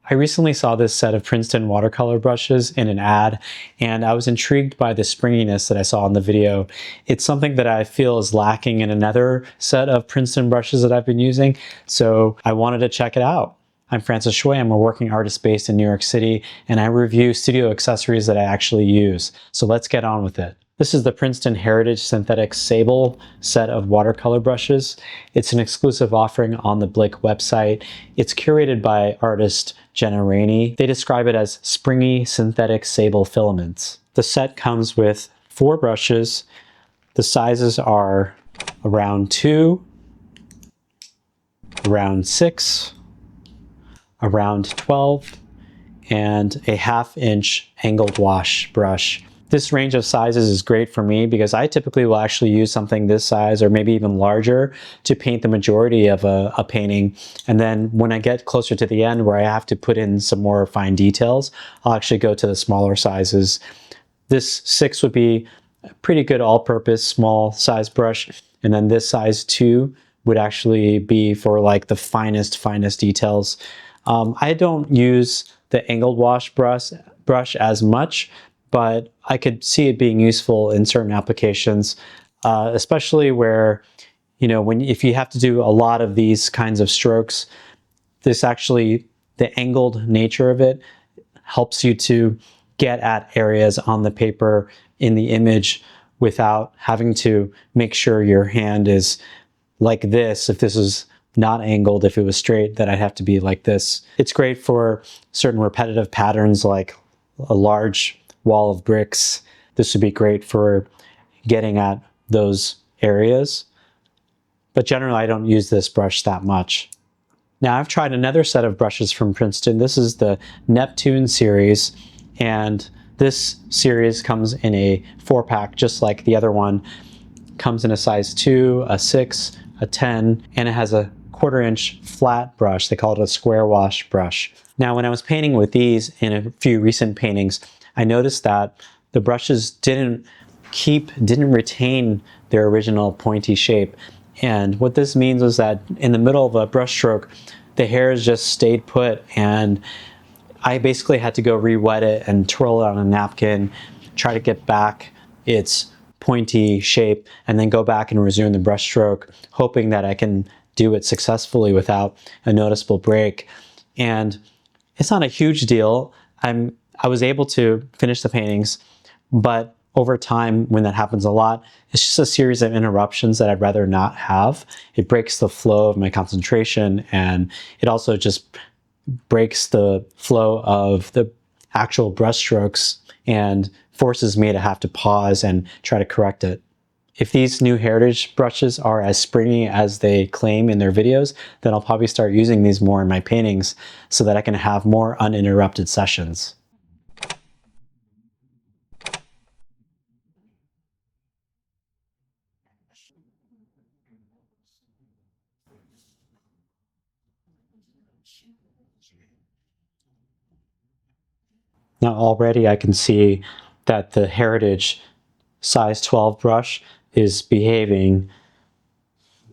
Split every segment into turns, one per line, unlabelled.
I recently saw this set of Princeton watercolor brushes in an ad, and I was intrigued by the springiness that I saw in the video. It's something that I feel is lacking in another set of Princeton brushes that I've been using, so I wanted to check it out. I'm Francis Shui. I'm a working artist based in New York City, and I review studio accessories that I actually use. So let's get on with it. This is the Princeton Heritage Synthetic Sable set of watercolor brushes. It's an exclusive offering on the Blick website. It's curated by artist Jenna Rainey. They describe it as springy synthetic sable filaments. The set comes with 4 brushes. The sizes are around 2, around 6, around 12, and a 1/2 inch angled wash brush. This range of sizes is great for me because I typically will actually use something this size or maybe even larger to paint the majority of a painting. And then when I get closer to the end where I have to put in some more fine details, I'll actually go to the smaller sizes. This 6 would be a pretty good all-purpose small size brush. And then this size 2 would actually be for like the finest details. I don't use the angled wash brush as much, but I could see it being useful in certain applications, especially where, you know, if you have to do a lot of these kinds of strokes, the angled nature of it helps you to get at areas on the paper in the image without having to make sure your hand is like this. If this is not angled, if it was straight, then I'd have to be like this. It's great for certain repetitive patterns like a large wall of bricks. This would be great for getting at those areas. But generally, I don't use this brush that much. Now, I've tried another set of brushes from Princeton. This is the Neptune series, and this series comes in a 4-pack, just like the other one. Comes in a size 2, a 6, a 10, and it has a 1/4 inch flat brush. They call it a square wash brush. Now, when I was painting with these in a few recent paintings, I noticed that the brushes didn't retain their original pointy shape. And what this means is that in the middle of a brush stroke, the hairs just stayed put, and I basically had to go re-wet it and twirl it on a napkin, try to get back its pointy shape, and then go back and resume the brush stroke, hoping that I can do it successfully without a noticeable break. And it's not a huge deal. I was able to finish the paintings, but over time, when that happens a lot, it's just a series of interruptions that I'd rather not have. It breaks the flow of my concentration, and it also just breaks the flow of the actual brush strokes and forces me to have to pause and try to correct it. If these new Heritage brushes are as springy as they claim in their videos, then I'll probably start using these more in my paintings so that I can have more uninterrupted sessions. Now already I can see that the Heritage size 12 brush is behaving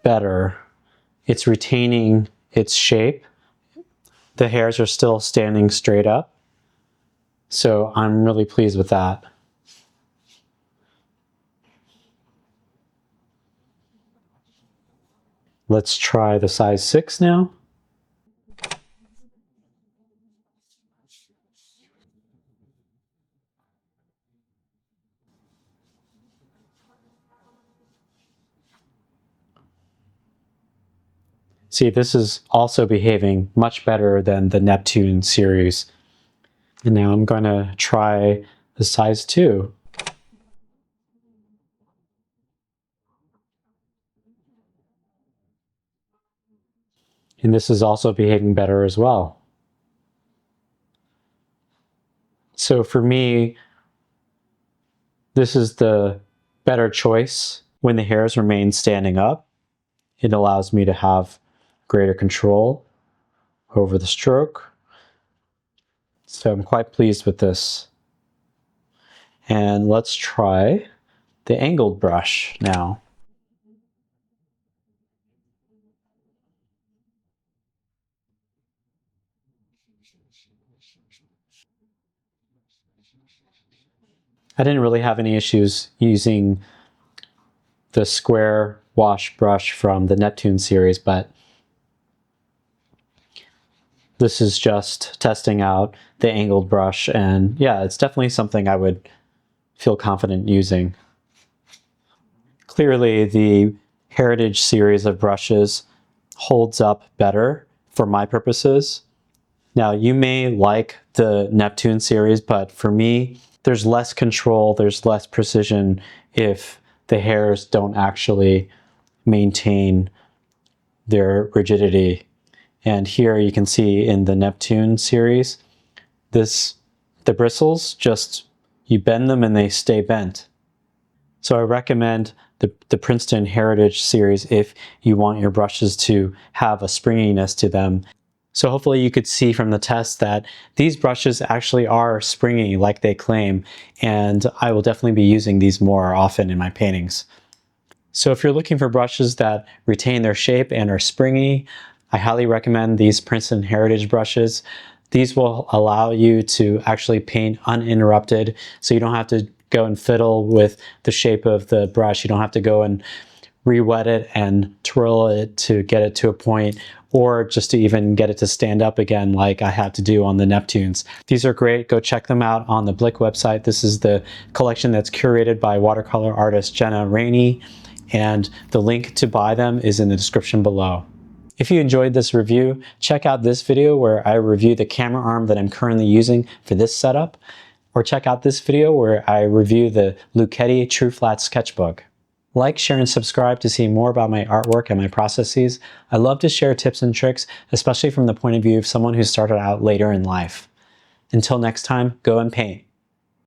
better. It's retaining its shape. The hairs are still standing straight up. So I'm really pleased with that. Let's try the size 6 now. See, this is also behaving much better than the Neptune series. And now I'm going to try the size 2. And this is also behaving better as well. So for me, this is the better choice. When the hairs remain standing up, it allows me to have greater control over the stroke. So I'm quite pleased with this. And let's try the angled brush now. I didn't really have any issues using the square wash brush from the Neptune series, but this is just testing out the angled brush, and yeah, it's definitely something I would feel confident using. Clearly, the Heritage series of brushes holds up better for my purposes. Now, you may like the Neptune series, but for me, there's less control, there's less precision if the hairs don't actually maintain their rigidity. And here you can see in the Neptune series, the bristles just, you bend them and they stay bent. So I recommend the Princeton Heritage series if you want your brushes to have a springiness to them. So hopefully you could see from the test that these brushes actually are springy like they claim, and I will definitely be using these more often in my paintings. So if you're looking for brushes that retain their shape and are springy, I highly recommend these Princeton Heritage brushes. These will allow you to actually paint uninterrupted, so you don't have to go and fiddle with the shape of the brush. You don't have to go and re-wet it and twirl it to get it to a point, or just to even get it to stand up again like I had to do on the Neptunes. These are great. Go check them out on the Blick website. This is the collection that's curated by watercolor artist Jenna Rainey, and the link to buy them is in the description below. If you enjoyed this review, check out this video where I review the camera arm that I'm currently using for this setup, or check out this video where I review the Lucchetti True Flat Sketchbook. Like, share, and subscribe to see more about my artwork and my processes. I love to share tips and tricks, especially from the point of view of someone who started out later in life. Until next time, go and paint.